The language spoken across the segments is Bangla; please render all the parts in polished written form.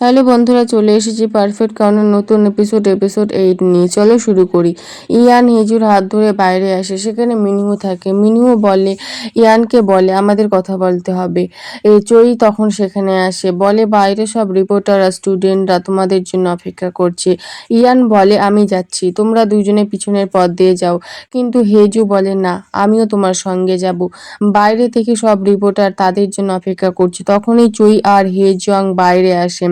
হ্যালো বন্ধুরা, চলে এসেছি পারফেক্ট কাউনের নতুন এপিসোড 8 নিয়ে। চলো শুরু করি। ইয়ান হেজুর হাত ধরে বাইরে আসে, সেখানে মিনহু থাকে। মিনহু বলে, ইয়ানকে বলে আমাদের কথা বলতে হবে। চই তখন সেখানে আসে, বলে বাইরে সব রিপোর্টার আর স্টুডেন্টরা তোমাদের জন্য অপেক্ষা করছে। ইয়ান বলে আমি যাচ্ছি, তোমরা দুজনে পিছনের পথ দিয়ে যাও। কিন্তু হেজু বলে না, আমিও তোমার সঙ্গে যাব। বাইরে থেকে সব রিপোর্টার তাদের জন্য অপেক্ষা করছে। তখনই চুই আর হেজং বাইরে আসে।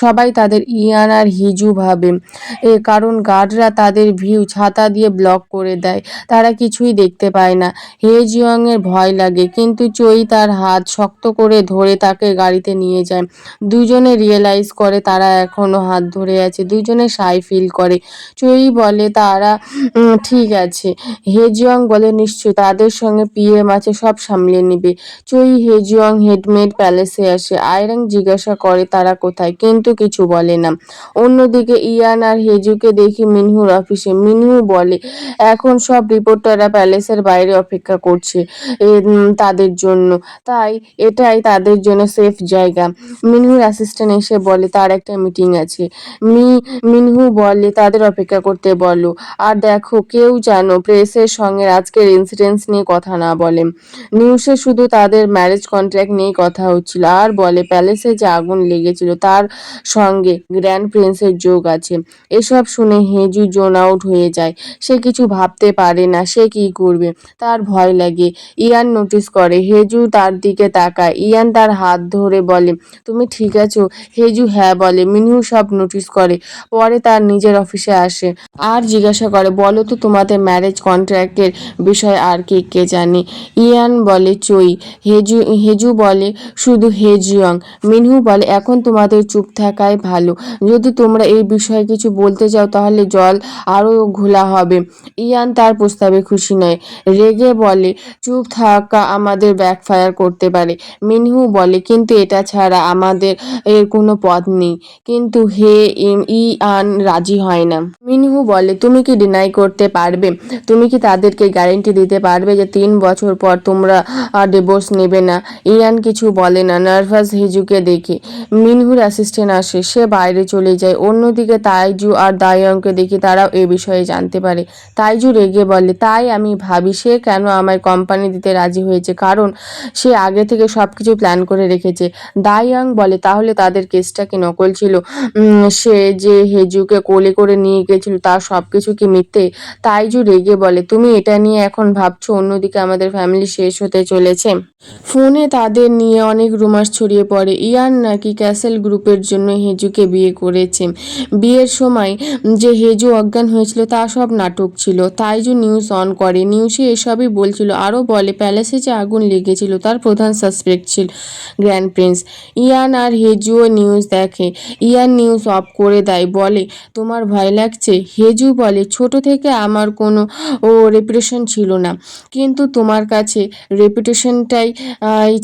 সবাই তাদের ইয়ান আর হিজু ভাবে, কারণ গার্ডরা তাদের ভিউ ছাতা দিয়ে ব্লক করে দেয়। তারা কিছুই দেখতে পায় না। হেজিয়ং এর ভয় লাগে, কিন্তু চই তার হাত শক্ত করে ধরে তাকে গাড়িতে নিয়ে যায়। দুজনে রিয়েলাইজ করে তারা এখনো হাত ধরে আছে। দুজনে সাই ফিল করে। চই বলে তারা ঠিক আছে। হেজিয়ং বলে নিশ্চয়, তাদের সঙ্গে পিএম আছে, সব সামলে নিবে। চই হেজিয়ং হেডমেড প্যালেসে আসে। আয়রাং জিজ্ঞাসা করে তারা কোথায়, কিন্তু কিছু বলে না। অন্যদিকে ইয়ান আর হেজুকে দেখি মিনহুর অফিসে। মিনহু বলে এখন সব রিপোর্টাররা প্যালেসের বাইরে অপেক্ষা করছে তাদের জন্য, তাই এটাই তাদের জন্য সেফ জায়গা। মিনহুর অ্যাসিস্ট্যান্ট এসে বলে তার একটা মিটিং আছে। মিনহু বলে তাদের অপেক্ষা করতে বলো, আর দেখো কেউ যেন প্রেসের সঙ্গে আজকের ইনসিডেন্টস নিয়ে কথা না বলে। নিউজে শুধু তাদের ম্যারেজ কন্ট্রাক্ট নিয়ে কথা হচ্ছিল, আর বলে প্যালেসে যে আগুন লেগেছিল তার সঙ্গে গ্র্যান্ড প্রিন্সের যোগ আছে। এসব শুনে হেজু জোন আউট হয়ে যায়। সে কিছু ভাবতে পারে না সে কি করবে, তার ভয় লাগে। ইয়ান নোটিস করে, হেজু তার দিকে তাকায়। ইয়ান তার হাত ধরে বলে তুমি ঠিক আছো? হেজু হ্যাঁ বলে। মিনহু সব নোটিস করে। পরে তার নিজের অফিসে আসে আর জিজ্ঞাসা করে বলো তো তোমাদের ম্যারেজ কন্ট্রাক্টের বিষয় আর কে কে জানে? ইয়ান বলে চই। হেজু বলে শুধু হেজিয়ং। মিনহু বলে এখন তোমাদের চুপ থাকাই ভালো। যদি তোমরা এই বিষয়ে কিছু বলতে চাও তাহলে জল আরো ঘোলা হবে। ইয়ান তার প্রস্তাবে খুশি নয়, রেগে বলে চুপ থাকা আমাদের ব্যাকফায়ার করতে পারে। মিনহু বলে কিন্তু এটা ছাড়া আমাদের এর কোনো পথ নেই। কিন্তু ইয়ান রাজি হয় না। মিনহু বলে তুমি কি ডিনাই করতে পারবে? তুমি কি তাদেরকে গ্যারেন্টি দিতে পারবে যে 3 বছর পর তোমরা ডিভোর্স নেবে না? ইয়ান কিছু বলে না, নার্ভাস হিজুকে দেখে। মিনহুর অ্যাসিস্ট্যান্ট আসে, সে বাইরে চলে যায়। অন্যদিকে তাইজু আর দায়ংকে দেখি, তারাও এ বিষয়ে জানতে পারে। তাইজু রেগে বলে তাই আমি ভাবি সে কেন আমায় কোম্পানি দিতে রাজি হয়েছে, কারণ সে আগে থেকে সবকিছু প্ল্যান করে রেখেছে। দায়ং বলে তাহলে তাদের কেসটা কি নকল ছিল? সে যে হেজুকে কোলে করে নিয়ে গেছিল তার সবকিছু কি মিথ্যে? তাইজু রেগে বলে তুমি এটা নিয়ে এখন ভাবছো, অন্যদিকে আমাদের ফ্যামিলি শেষ হতে চলেছে। ফোনে তাদের নিয়ে অনেক রুমার্স ছড়িয়ে পড়ে। ইয়ান নাকি ক্যাসেল গ্রুপের জন্য হেজুকে বিয়ে করেছে। বিয়ের সময় যে হেজু অজ্ঞান হয়েছিল তা সব নাটক ছিল। তাইজু নিউজ অন করে, নিউজে এসবই বলছিল। আরও বলে প্যালেসে যে আগুন লেগেছিল তার প্রধান সাসপেক্ট ছিল গ্র্যান্ড প্রিন্স। ইয়ান আর হেজুও নিউজ দেখে। ইয়ান নিউজ অফ করে দেয়, বলে তোমার ভয় লাগছে? হেজু বলে ছোট থেকে আমার কোনো রেপুটেশন ছিল না, কিন্তু তোমার কাছে রেপুটেশনটাই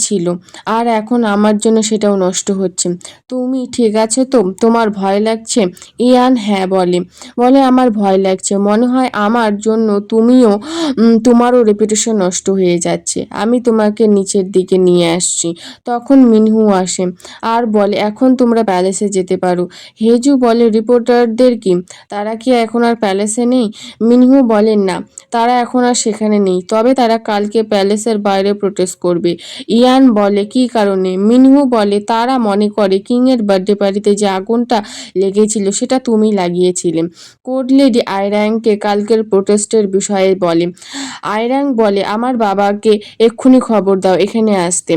ছিল, আর এখন আমার জন্য সেটাও নষ্ট হচ্ছে। তুমি ঠিক আছে তো? তোমার ভয় লাগছে? ইয়ান হ্যাঁ বলে। আমার ভয় লাগছে, মনে হয় আমার জন্য তোমারও রেপুটেশন নষ্ট হয়ে যাচ্ছে। আমি তোমাকে নিচের দিকে নিয়ে আসছি। তখন মিনহু আসে আর বলে এখন তোমরা প্যালেসে যেতে পারো। হেজু বলে রিপোর্টারদের কি, তারা কি এখন আর প্যালেসে নেই? মিনহু বলেন না, তারা এখন আর সেখানে নেই, তবে তারা কালকে প্যালেসের বাইরে প্রোটেস্ট করবে। ইয়ান বলে কি কারণে? মিনহু বলে তারা মনে করে কিং এর বার্থডে পার্টিতে যে আগুনটা লেগেছিল সেটা তুমি লাগিয়েছিলে। কোড লেডি আয়রাংকে কালকের প্রোটেস্টের বিষয়ে বলে। আয়রাং বলে আমার বাবাকে এক্ষুনি খবর দাও এখানে আসতে।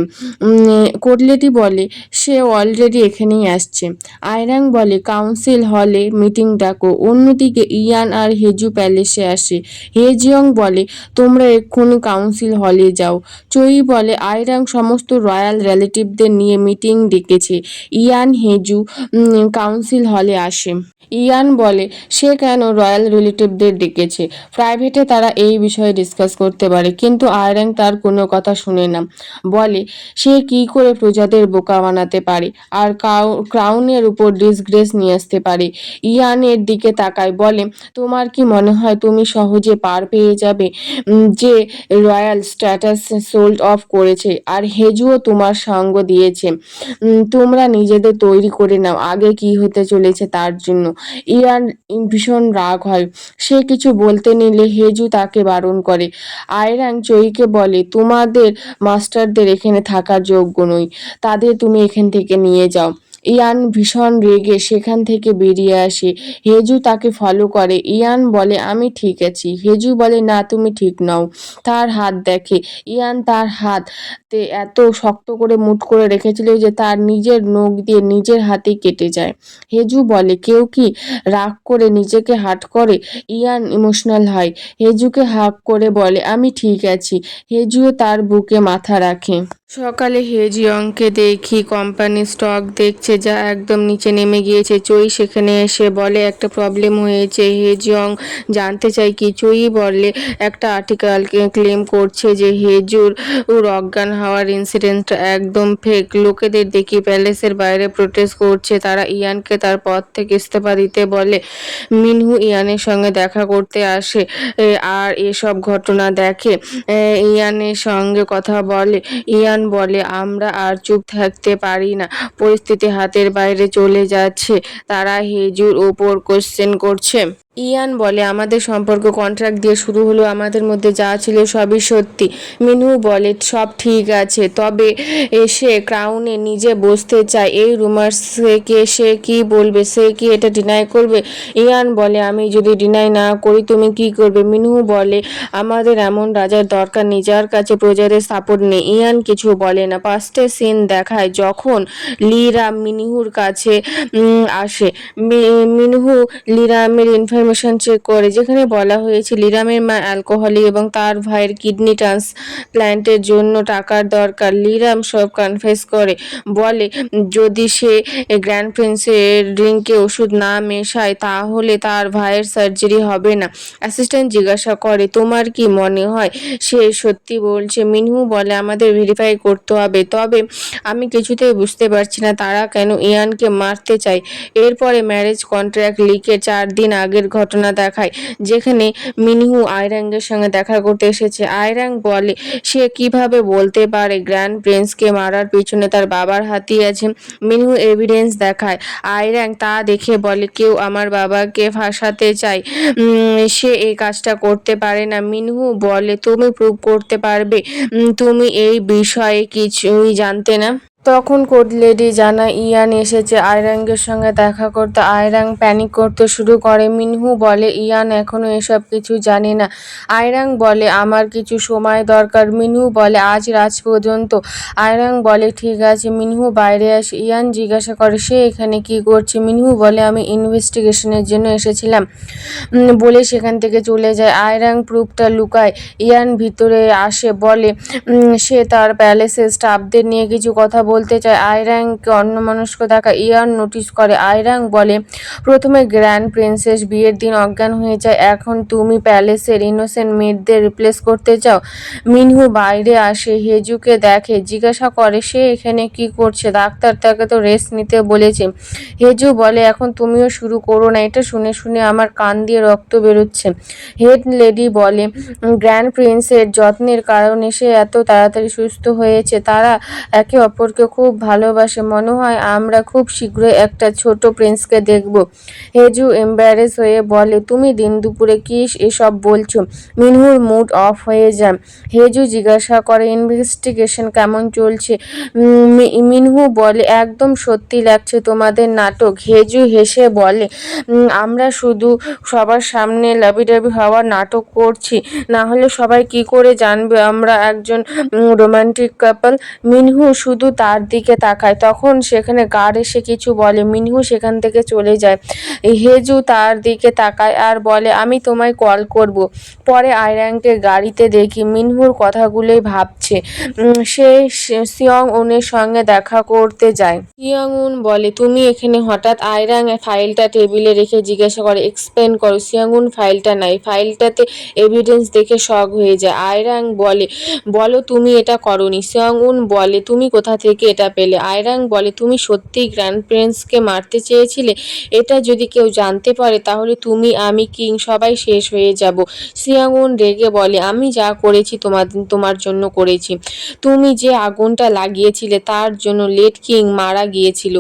কোড লেডি বলে সে অলরেডি এখানেই আসছে। আয়রাং বলে কাউন্সিল হলে মিটিং ডাকো। অন্যদিকে ইয়ান আর হেজু প্যালেসে আসে। হেজিয়ং বলে তোমরা এক্ষুনি কাউন্সিল হলে যাও। চই বলে আয়রাং সমস্ত রয়্যাল রিলেটিভদের নিয়ে মিটিং ডেকেছে। ইয়ান হেজু কাউন্সিল হলে আসে। ইয়ান বলে সে কেন রয়্যাল রিলেটিভদের ডেকেছে, প্রাইভেটে তারা এই বিষয়ে ডিসকাস করতে পারে। কিন্তু আয়রাং তার কোনো কথা শুনে না, বলে সে কি করে প্রজাদের বোকা বানাতে পারে আর ক্রাউনের উপর ডিসগ্রেস নিয়ে আসতে পারে। ইয়ানের দিকে তাকায়, বলে তোমার কি মনে হয় তুমি সহজে পার পেয়ে যাবে? যে রয়্যাল স্ট্যাটাস সোল্ড অফ করেছে আর হেজুও তোমার সঙ্গ দিয়েছে, তোমরা নিজেদের তৈরি করে নাও, আগে কি হতে চলেছে তার জন্য। ইয়ান ভীষণ রাগ হয়, সে কিছু বলতে নিলে হেজু তাকে বারণ করে। আয়রাং চইকে বলে, তোমাদের মাস্টারদের এখানে থাকার যোগ্য নই, তাদের তুমি এখান থেকে নিয়ে যাও। ইয়ান ভীষণ রেগে সেখান থেকে বেরিয়ে আসে। হেজু তাকে ফলো করে। ইয়ান বলে, আমি ঠিক আছি। হেজু বলে, না তুমি ঠিক নও। তার হাত দেখে। ইয়ান তার হাতে এত শক্ত করে মুঠ করে রেখেছিল যে তার নিজের নখ দিয়ে নিজের হাতে কেটে যায়। হেজু বলে, কেউ কি রাগ করে নিজেকে হার্ট করে? ইয়ান ইমোশনাল হয়। হেজুকে হাগ করে বলে, আমি ঠিক আছি। হেজুও তার বুকে মাথা রাখে। সকালে হেজিয়ংকে দেখি কোম্পানির স্টক দেখছে, যা একদম নিচে নেমে গিয়েছে। চই সেখানে এসে বলে একটা প্রবলেম হয়েছে। হেজিয়ং জানতে চাই কি। চই বলে একটা আর্টিকেল ক্লেম করছে যে হেজুর অজ্ঞান হওয়ার ইনসিডেন্টটা একদম ফেক। লোকেদের দেখি প্যালেসের বাইরে প্রোটেস্ট করছে, তারা ইয়ানকে তার পদ থেকে ইস্তফা দিতে বলে। মিনহু ইয়ানের সঙ্গে দেখা করতে আসে আর এসব ঘটনা দেখে। ইয়ানের সঙ্গে কথা বলে। ইয়ান বলে, আমরা আর চুপ থাকতে পারি না, পরিস্থিতি হাতের বাইরে চলে যাচ্ছে। তারা হেজুর ওপর কোশ্চেন করছে। ইয়ান বলে, আমাদের সম্পর্ক কন্ট্রাক্ট দিয়ে শুরু হলো, আমাদের মধ্যে যা ছিল সবই সত্যি। মিনহু বলে, সব ঠিক আছে, তবে সে ক্রাউনে নিজে বসতে চায়। এই রুমার্স থেকে সে কি বলবে? সে কি এটা ডিনাই করবে? ইয়ান বলে, আমি যদি ডিনাই না করি তুমি কি করবে? মিনহু বলে, আমাদের এমন রাজার দরকার নেই যার কাছে প্রজাদের সাপোর্ট নেই। ইয়ান কিছু বলে না। পাস্টে সিন দেখায় যখন লিরাম মিনহুর কাছে আসে। মিনহু লিরামের ইনফরমেশন চেক করে, যেখানে বলা হয়েছে লিরামের মা অ্যালকোহলিক এবং তার ভাইয়ের কিডনি ট্রান্সপ্ল্যান্টের জন্য টাকার দরকার। লিরাম সব কনফেস করে, বলে যদি সে গ্র্যান্ড প্রিন্সের ড্রিঙ্কে ওষুধ না মেশায় তাহলে তার ভাইয়ের সার্জারি হবে না। অ্যাসিস্ট্যান্ট জিজ্ঞাসা করে, তোমার কি মনে হয় সে সত্যি বলছে? মিনহু বলে, আমাদের ভেরিফাই করতে হবে, তবে আমি কিছুতেই বুঝতে পারছি না তারা কেন ইয়ানকে মারতে চায়। এরপরে ম্যারেজ কন্ট্রাক্ট লিকের 4 দিন আগের ঘটনা দেখায়, যেখানে মিনহু আয়রাঙ্গের সঙ্গে দেখা করতে এসেছে। আয়রাং বলে, সে কিভাবে বলতে পারে গ্র্যান্ড প্রিন্সকে মারার পিছনে তার বাবার হাতই আছে। মিনহু এভিডেন্স দেখায়। আয়রাং তা দেখে বলে, কেউ আমার বাবাকে ফাঁসাতে চায়, সে এই কাজটা করতে পারে না। মিনহু বলে, তুমি প্রুভ করতে পারবে তুমি এই বিষয়ে কিছুই জানতে না। তখন কোড লেডি জানায় ইয়ান এসেছে আয়রাঙ্গের সঙ্গে দেখা করতে। আয়রাং প্যানিক করতে শুরু করে। মিনহু বলে, ইয়ান এখনো এসব কিছু জানে না। আয়রাং বলে, আমার কিছু সময় দরকার। মিনহু বলে, আজ রাত পর্যন্ত। আয়রাং বলে, ঠিক আছে। মিনহু বাইরে আসে। ইয়ান জিজ্ঞাসা করে, সে এখানে কি করছে? মিনহু বলে, আমি ইনভেস্টিগেশনের জন্য এসেছিলাম বলে সেখান থেকে চলে যায়। আয়রাং প্রুফটা লুকায়। ইয়ান ভিতরে আসে, বলে সে তার প্যালেসের স্টাফদের নিয়ে কিছু কথা বলতে চায়। আয়রাংকে অন্যমনস্ক দেখায়। ইয়ান নোটিস করে। আয়রাং বলে, প্রথমে গ্র্যান্ড প্রিন্সেস বিয়ের দিন অজ্ঞান হয়ে যায়, এখন তুমি প্যালেসের ইনোসেন্ট মেয়েদের রিপ্লেস করতে চাও। মিনহু বাইরে আসে, হেজুকে দেখে, জিজ্ঞাসা করে, সে এখানে কি করছে? ডাক্তার তাকে তো রেস্ট নিতে বলেছে। হেজু বলে, এখন তুমিও শুরু করো না, এটা শুনে শুনে আমার কান দিয়ে রক্ত বেরোচ্ছে। হেড লেডি বলে, গ্র্যান্ড প্রিন্সের যত্নের কারণে সে এত তাড়াতাড়ি সুস্থ হয়েছে। তারা একে অপরকে খুব ভালোবাসে। মনে হয় আমরা খুব শীঘ্রই একটা ছোট প্রিন্সকে দেখব। হেজু এম্বারেস হয়ে বলে, তুমি দিন দুপুরে কি এসব বলছো? মিনহুর মুড অফ হয়ে যায়। হেজু জিজ্ঞাসা করে, ইনভেস্টিগেশন কেমন চলছে? মিনহু বলে, একদম সত্যি লাগছে তোমাদের নাটক। হেজু হেসে বলে, আমরা শুধু সবার সামনে লাবিডাবি হওয়ার নাটক করছি, না হলে সবাই কি করে জানবে আমরা একজন রোমান্টিক কাপল? মিনহু শুধু তার দিকে তাকায়। তখন সেখানে গার্ড এসে কিছু বলে। মিনহু সেখান থেকে চলে যায়। হেজু তার দিকে তাকায় আর বলে, আমি তোমায় কল করব। পরে আয়রাংকে গাড়িতে দেখি মিনহুর কথাগুলোই ভাবছে। সে সিয়ং উনের সঙ্গে দেখা করতে যায়। সিয়ং উন বলে, তুমি এখানে হঠাৎ? আয়রাং ফাইলটা টেবিলে রেখে জিজ্ঞাসা করে, এক্সপ্লেন করো। সিয়ং উন ফাইলটা নাই, ফাইলটাতে এভিডেন্স দেখে শক হয়ে যায়। আয়রাং বলে, বলো তুমি এটা করনি। সিয়ং উন বলে, তুমি কোথা থেকে থেকে এটা পেলে? আয়রাং বলে, তুমি সত্যিই গ্র্যান্ড প্রিন্সকে মারতে চেয়েছিলে? এটা যদি কেউ জানতে পারে তাহলে তুমি, আমি, কিং সবাই শেষ হয়ে যাব। সিয়াং-উন রেগে বলে, আমি যা করেছি তোমার জন্য করেছি। তুমি যে আগুনটা লাগিয়েছিলে তার জন্য লেট কিং মারা গিয়েছিল।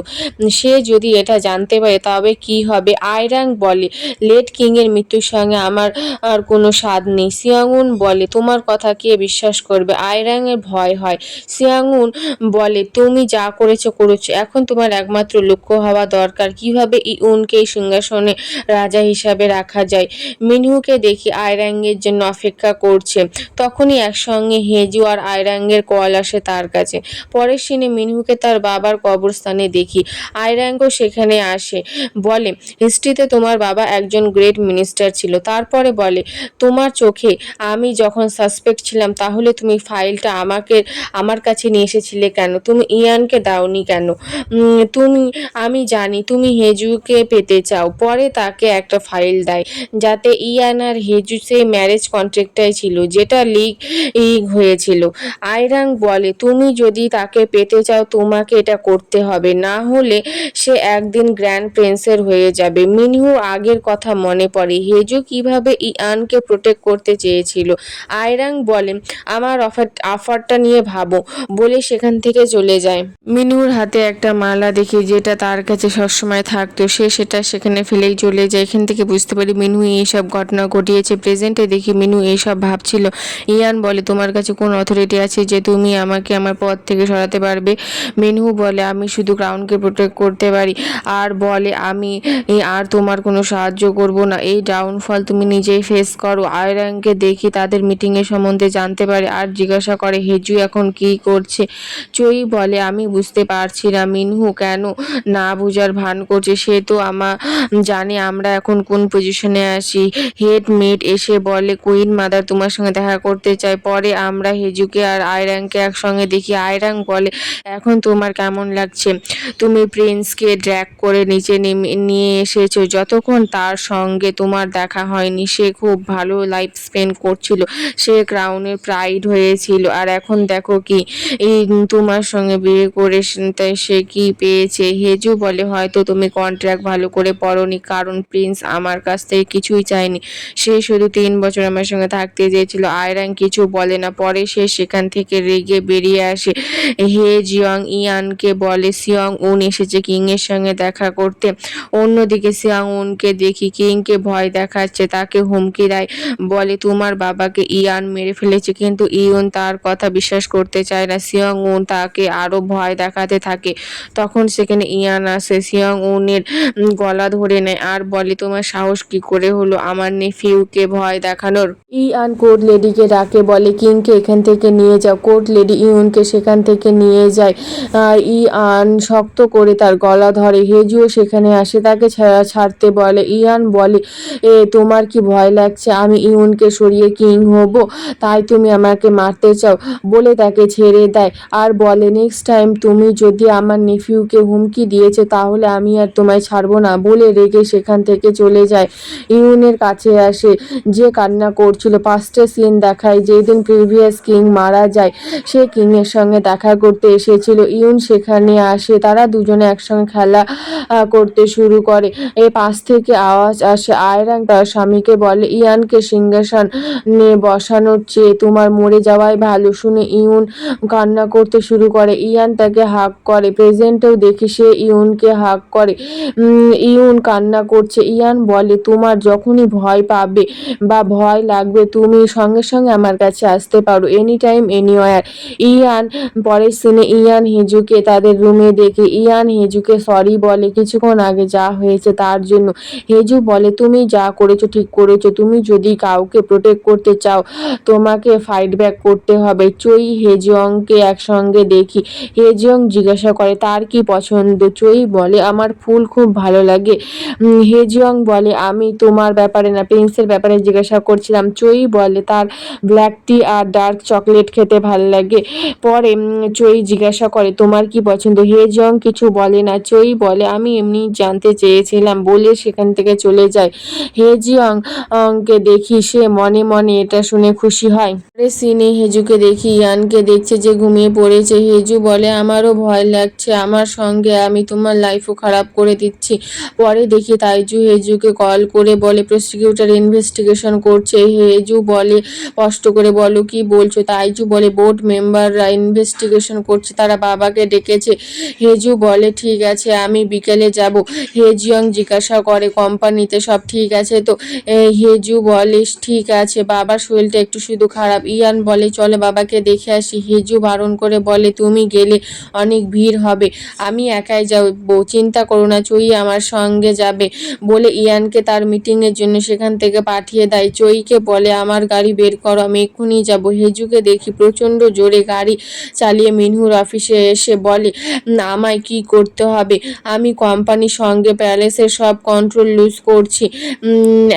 সে যদি এটা জানতে পারে তবে কি হবে? আয়রাং বলে, লেট কিং এর মৃত্যুর সঙ্গে আমার আর কোনো স্বাদ নেই। সিয়াং-উন বলে, তোমার কথা কে বিশ্বাস করবে? আয়রাং এর ভয় হয়। সিয়াং-উন বলে, তুমি যা করেছো, এখন তোমার একমাত্র লক্ষ্য হওয়া দরকার কিভাবে ইউনকে এই সিংহাসনে রাজা হিসাবে রাখা যায়। মিনহুকে দেখি আয়রাং এর জন্য অপেক্ষা করছে। তখনই একসঙ্গে হেজু আর আয়রাং এর কল আসে তার কাছে। পরের সিনে মিনহুকে তার বাবার কবরস্থানে দেখি। আয়রাংও সেখানে আসে। বলে, হিস্ট্রিতে তোমার বাবা একজন গ্রেট মিনিস্টার ছিল। তারপরে বলে, তোমার চোখে আমি যখন সাসপেক্ট ছিলাম তাহলে তুমি ফাইলটা আমার কাছে নিয়ে এসেছিলে কেন? তুমি ইয়ানকে দাওনি কেন? আমি জানি তুমি হেজুকে পেতে চাও। পরে তাকে একটা ফাইল দেয় যাতে ইয়ান আর হেজু সেই ম্যারেজ কন্ট্রাক্টটাই ছিল যেটা লিক হয়েছিল। আয়রাং বলে, তুমি যদি তাকে পেতে চাও তোমাকে এটা করতে হবে, না হলে সে একদিন গ্র্যান্ড প্রিন্সের হয়ে যাবে। মিনহু আগের কথা মনে পড়ে, হেজু কিভাবে ইয়ানকে প্রোটেক্ট করতে চেয়েছিল। আয়রাং বলে, আমার অফারটা নিয়ে ভাবো বলে সেখান থেকে চলে যায়। মিনুর হাতে একটা মালা দেখি যেটা তার কাছে সবসময় থাকতো। সে সেটা সেখানে ফেলেই চলে যায়। এখান থেকে বুঝতে পারি মিনু এইসব ঘটনা ঘটিয়েছে। প্রেজেন্টে দেখি মিনু এইসব ভাবছিল। ইয়ান বলে, তোমার কাছে কোন অথরিটি আছে যে তুমি আমাকে আমার পথ থেকে সরাতে পারবে? মিনহু বলে, আমি শুধু ক্রাউনকে প্রোটেক্ট করতে পারি। আর বলে, আমি আর তোমার কোনো সাহায্য করব না। এই ডাউনফল তুমি নিজেই ফেস করো। আয়রাংকে দেখি তাদের মিটিং এর সম্বন্ধে জানতে পারে আর জিজ্ঞাসা করে হেজু এখন কি করছে। চই বলে, আমি বুঝতে পারছি না মিনহু কেন না বুঝার ভান করছে। সে তো জানে আমরা এখন কোন পজিশনে আছি। হেড মেট এসে বলে, কুইন মাদার তোমার সঙ্গে দেখা করতে চায়। পরে আমরা হেজুকে আর আয়রাংকে একসঙ্গে দেখি। আয়রাং বলে, এখন তোমার কেমন লাগছে? তুমি প্রিন্সকে ড্র্যাগ করে নিচে নিয়ে এসেছো। যতক্ষণ তার সঙ্গে তোমার দেখা হয়নি সে খুব ভালো লাইফ স্পেন্ড করছিল। সে ক্রাউনের প্রাইড হয়েছিল। আর এখন দেখো কি তোমার সঙ্গে বিয়ে করে তাই সে কি পেয়েছে? হেজু বলে, হয়তো তুমি কন্ট্রাক্ট ভালো করে পড়োনি, কারণ প্রিন্স আমার কাছ থেকে কিছুই চায়নি। সে শুধু 3 বছর আমার সঙ্গে থাকতে চেয়েছিল। আয়রাং কিছু বলে না। পরে সে সেখান থেকে রেগে বেরিয়ে আসে। হে জিয়ং ইয়ানকে বলে সিয়ং উন এসেছে কিং এর সঙ্গে দেখা করতে। অন্যদিকে সিয়ং উনকে দেখি কিংকে ভয় দেখাচ্ছে, তাকে হুমকি দেয়। বলে, তোমার বাবাকে ইয়ান মেরে ফেলেছে। কিন্তু ইউন তার কথা বিশ্বাস করতে চায় না। সিয়ং উন তাকে আরো ভয় দেখাতে থাকে। তখন সেখানে ইয়ান আসে, সিয়ং উনের গলা ধরে নেয় আর বলে, তোমার সাহস কি করে হলো আমার নেফিউকে ভয় দেখানোর? ইয়ান কোর্ট লেডিকে ডাকে, বলে, কিংকে এখান থেকে নিয়ে যাও। কোর্ট লেডি ইউনকে সেখান থেকে নিয়ে যায়। ইয়ান শক্ত করে তার গলা ধরে। হেজুও সেখানে আসে, তাকে ছাড়তে বলে। ইয়ান বলে, তোমার কি ভয় লাগছে আমি ইউনকে সরিয়ে কিং হব? তাই তুমি আমাকে মারতে চাও? বলে তাকে ছেড়ে দেয় আর বলে, নেক্সট টাইম তুমি যদি আমার নেফিউকে হুমকি দিয়েছে তাহলে আমি আর তোমায় ছাড়বো না। বলে রেগে সেখান থেকে চলে যায়। ইউনের কাছে আসে, যে কান্না করছিল। পাঁচটা সিন দেখায় যেদিন প্রিভিয়াস কিং মারা যায় সে কিং এর সঙ্গে দেখা করতে এসেছিল। ইউন সেখানে আসে, তারা দুজনে একসঙ্গে খেলা করতে শুরু করে। পাশ থেকে আওয়াজ আসে। আয়রাং তার স্বামীকে বলে, ইয়ানকে সিংহাসন নিয়ে বসানোর চেয়ে তোমার মরে যাওয়াই ভালো। শুনে ইউন কান্না করতে শুরু করে। ইয়ান তাকে হাগ করে। প্রেজেন্টেও দেখি সে ইউনকে হাগ করে। ইউন কান্না করছে। ইয়ান বলে, তোমার যখনই ভয় পাবে বা ভয় লাগবে তুমি সঙ্গে সঙ্গে আমার কাছে আসতে পারো, এনি টাইম এনিওয়ার। ইয়ান পরের সিনে ইয়ান হেজুকে তাদের রুমে দেখে। ইয়ান হেজুকে সরি বলে কিছুক্ষণ আগে যা হয়েছে তার জন্য। হেজু বলে, তুমি যা করেছো ঠিক করেছো। তুমি যদি কাউকে প্রোটেক্ট করতে চাও তোমাকে ফাইট ব্যাক করতে হবে। চই হেজিয়ংকে একসঙ্গে দেখি। হেজিয়ং জিজ্ঞাসা করে তার কি পছন্দ। চই বলে, আমার ফুল খুব ভালো লাগে। হেজিয়ং বলে, আমি তোমার ব্যাপারে না প্রিন্সের ব্যাপারে জিজ্ঞাসা করছিলাম। চই বলে, তার ব্ল্যাক টি আর ডার্ক চকলেট খেতে ভালো লাগে। পরে চই জিজ্ঞাসা করে, তোমার কি পছন্দ? হেজিয়ং কিছু বলে না। চই বলে, আমি এমনি জানতে চেয়েছিলাম বলে সেখান থেকে চলে যায়। হেজিয়ং কে দেখি সে মনে মনে এটা শুনে খুশি হয়। সিনে হেজুকে দেখি ইয়ানকে দেখছে যে ঘুমিয়ে পড়েছে। হেজু হেজু বলে আমারও ভয় লাগছে, আমার সঙ্গে আমি তোমার লাইফও খারাপ করে দিচ্ছি। পরে দেখি তাইজু হেজুকে কল করে বলে প্রসিকিউটর ইনভেস্টিগেশন করছে। হেজু বলে কষ্ট করে বলো কি বলছো? তাইজু বলে বোর্ড মেম্বাররা ইনভেস্টিগেশন করছে, তারা বাবাকে ডেকেছে। হেজু বলে ঠিক আছে, আমি বিকেলে যাব। হেজিয়ং জিজ্ঞাসা করে কোম্পানিতে সব ঠিক আছে তো? হেজু বলে ঠিক আছে, বাবার শরীরটা একটু শুধু খারাপ। ইয়ান বলে চলো বাবাকে দেখে আসি। হেজু বারণ করে বলে তুমি গেলে অনেক ভিড় হবে, আমি একাই যাবো, চিন্তা করো না, চই আমার সঙ্গে যাবে বলে ইয়ানকে তার মিটিংয়ের জন্য সেখান থেকে পাঠিয়ে দেয়। চইকে বলে আমার গাড়ি বের করো, আমি এক্ষুনি যাবো। হেজুকে দেখি প্রচণ্ড জোরে গাড়ি চালিয়ে মিনহুর অফিসে এসে বলে আমায় কি করতে হবে? আমি কোম্পানির সঙ্গে প্যালেসের সব কন্ট্রোল লুজ করছি,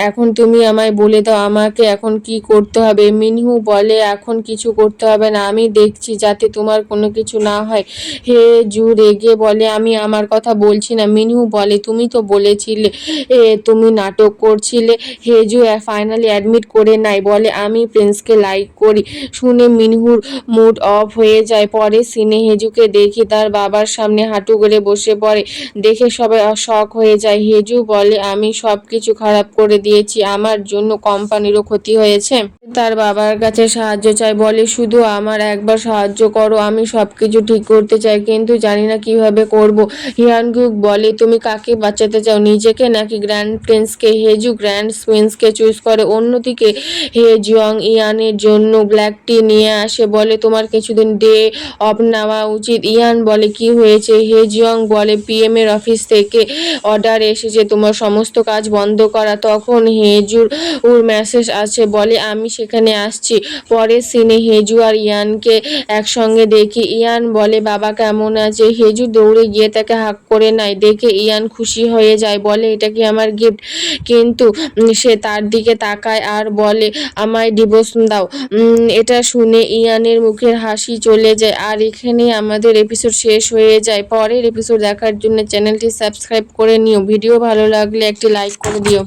এখন তুমি আমায় বলে দাও আমাকে এখন কি করতে হবে। মিনহু বলে এখন কিছু করতে হবে না, আমি দেখছি যাতে তোমার কোনো কিছু না হয়। হেজু রেগে বলে আমি আমার কথা বলছি না। মিনহু বলে তুমি তো বলেছিলে তুমি নাটক করছিলে। হেজু ফাইনালি অ্যাডমিট করে নেয়, বলে আমি প্রিন্সকে লাইক করি। শুনে মিনহুর মুড অফ হয়ে যায়। পরে সিনে হেজুকে দেখি তার বাবার সামনে হাঁটু করে বসে পড়ে, দেখে সবাই শক হয়ে যায়। হেজু বলে আমি সব কিছু খারাপ করে দিয়েছি, আমার জন্য কোম্পানিরও ক্ষতি হয়েছে। তার বাবার কাছে সাহায্য চায়, বলে শুধু আমার একবার সাহায্য করো, আমি সব কিছু ঠিক করতে চাই কিন্তু জানি না কিভাবে করব। হিয়ানগুক বলে তুমি কাকে বাঁচাতে চাও, নিজেকে নাকি গ্র্যান্ড প্রিন্সকে? হেজু গ্র্যান্ড প্রিন্সকে চুজ করে। অন্যদিকে হেজিয়ং ইয়ানের জন্য ব্ল্যাক টি নিয়ে আসে, বলে তোমার কিছুদিন ডে অফ নেওয়া উচিত। ইয়ান বলে কি হয়েছে? হেজিয়ং বলে পিএম এর অফিস থেকে অর্ডার এসেছে তোমার সমস্ত কাজ বন্ধ করা। তখন হেজুর মেসেজ আছে, বলে আমি সেখানে আসছি। পরের সিনে হেজু আর ইয়ানকে একসঙ্গে দেখি। ইয়ান বলে বাবা কেমন আছে? হেজু দৌড়ে গিয়ে তাকে হাক করে নেয়, দেখে ইয়ান খুশি হয়ে যায়, বলে এটা কি আমার গিফট? কিন্তু সে তার দিকে তাকায় আর বলে আমায় ডিভোর্স দাও। এটা শুনে ইয়ানের মুখের হাসি চলে যায়। আর এখানেই আমাদের এপিসোড শেষ হয়ে যায়। পরের এপিসোড দেখার জন্য চ্যানেলটি সাবস্ক্রাইব করে নিও। ভিডিও ভালো লাগলে একটি লাইক করে দিও।